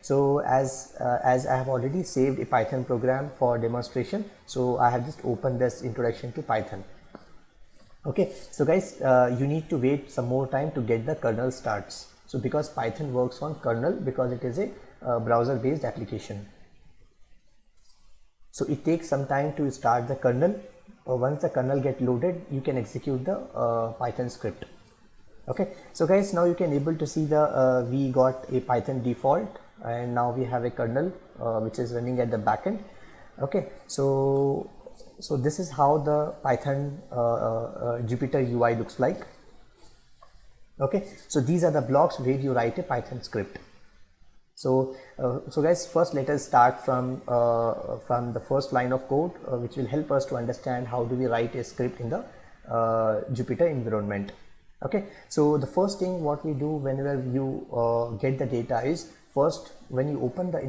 so as I have already saved a Python program for demonstration, so I have just opened this introduction to Python. Okay, so guys, you need to wait some more time to get the kernel starts. So because Python works on kernel, because it is a browser based application, so it takes some time to start the kernel. Once the kernel get loaded, you can execute the Python script. Okay, so guys, now you can able to see the we got a Python default, and now we have a kernel which is running at the backend. Okay, so this is how the Python Jupyter UI looks like. Okay, so these are the blocks where you write a Python script. So guys, first let us start from the first line of code, which will help us to understand how do we write a script in the Jupyter environment. Okay, so the first thing what we do whenever you get the data is, first when you open the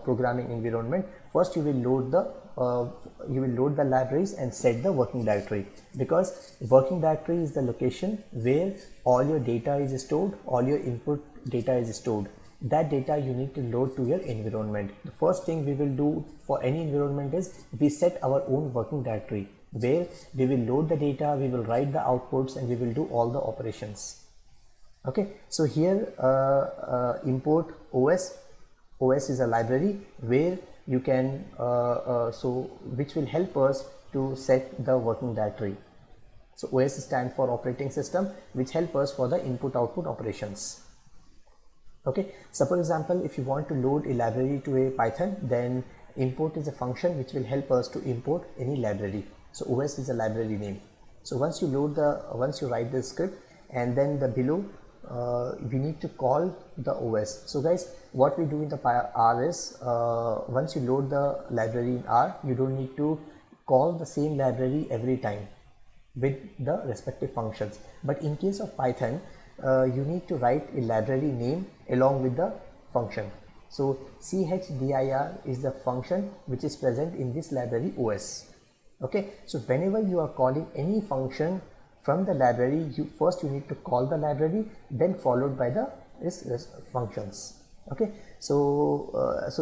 programming environment, first you will load the libraries and set the working directory, because working directory is the location where all your data is stored, all your input data is stored. That data you need to load to your environment. The first thing we will do for any environment is we set our own working directory, where we will load the data, we will write the outputs, and we will do all the operations. Okay, so here import OS. OS is a library where you can which will help us to set the working directory. So OS stands for operating system, which help us for the input output operations. Okay, so for example, if you want to load a library to a Python, then import is a function which will help us to import any library. So OS is a library name. So once you write the script, and then the below we need to call the OS. So guys, what we do in the R is once you load the library in R, you don't need to call the same library every time with the respective functions. But in case of Python, you need to write a library name along with the function. So chdir is the function which is present in this library OS. Okay, so whenever you are calling any function from the library, you need to call the library, then followed by the functions. Okay, so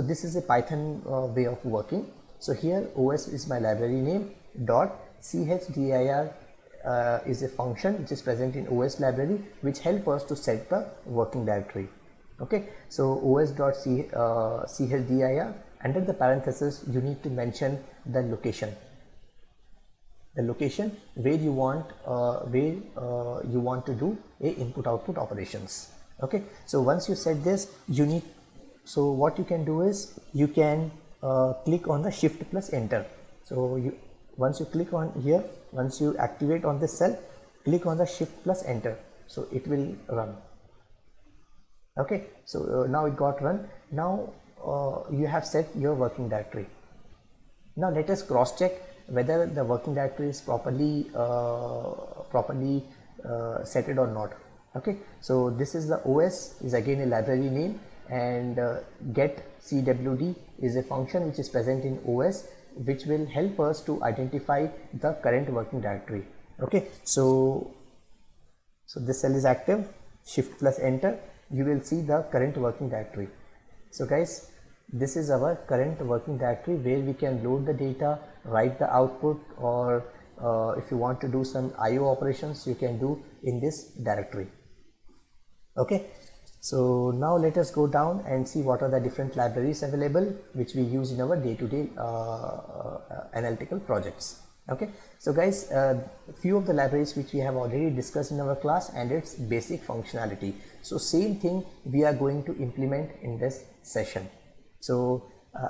this is a Python way of working. So here OS is my library name, dot chdir is a function which is present in OS library, which help us to set the working directory. Okay, so os.chdir, under the parenthesis you need to mention the location where you want to do a input output operations. Okay, so once you set this, so what you can do is you can click on the shift plus enter. So once you click on here, once you activate on this cell, click on the shift plus enter, so it will run. Okay, so now it got run. Now you have set your working directory. Now let us cross check whether the working directory is properly set it or not. Okay, so this is the OS is again a library name, and get cwd is a function which is present in OS, which will help us to identify the current working directory. Okay, so this cell is active, shift plus enter, you will see the current working directory. So guys, this is our current working directory where we can load the data, write the output, or if you want to do some IO operations, you can do in this directory. Okay, so now let us go down and see what are the different libraries available which we use in our day-to-day analytical projects. Okay, so guys, few of the libraries which we have already discussed in our class and its basic functionality. So same thing we are going to implement in this session. So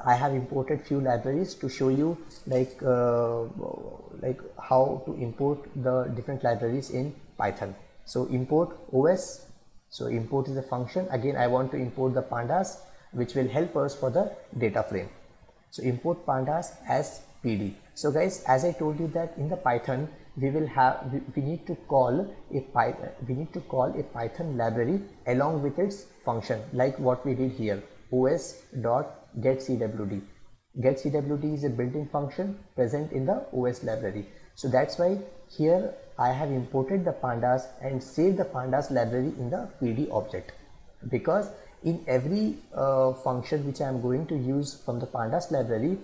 I have imported few libraries to show you like how to import the different libraries in Python. So import OS. So import is a function. Again, I want to import the pandas, which will help us for the data frame. So import pandas as PD. So guys, as I told you that in the Python we need to call a Python library along with its function, like what we did here, os.getCwd. GetCwd is a built-in function present in the OS library. So that's why here I have imported the pandas and saved the pandas library in the PD object, because in every function which I am going to use from the pandas library,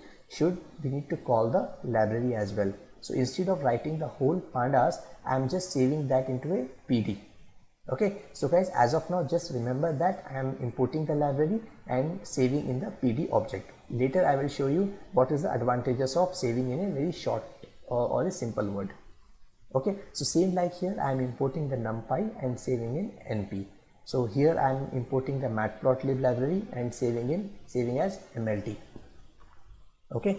we need to call the library as well. So instead of writing the whole pandas, I am just saving that into a PD. Okay, so guys, as of now, just remember that I am importing the library and saving in the PD object. Later I will show you what is the advantages of saving in a very short or a simple word. Okay, so same like here, I am importing the numpy and saving in np. So here I am importing the matplotlib library and saving as mlt. Okay,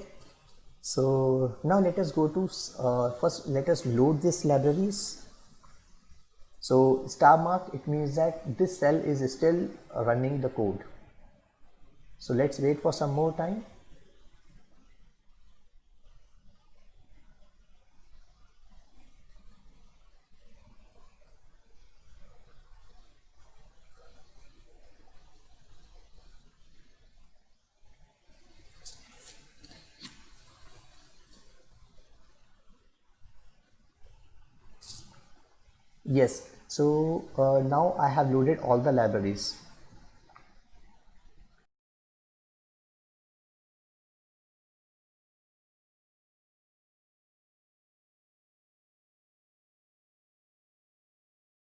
so now let us go to first let us load these libraries. So star mark, it means that this cell is still running the code. So let's wait for some more time. Yes, so now I have loaded all the libraries.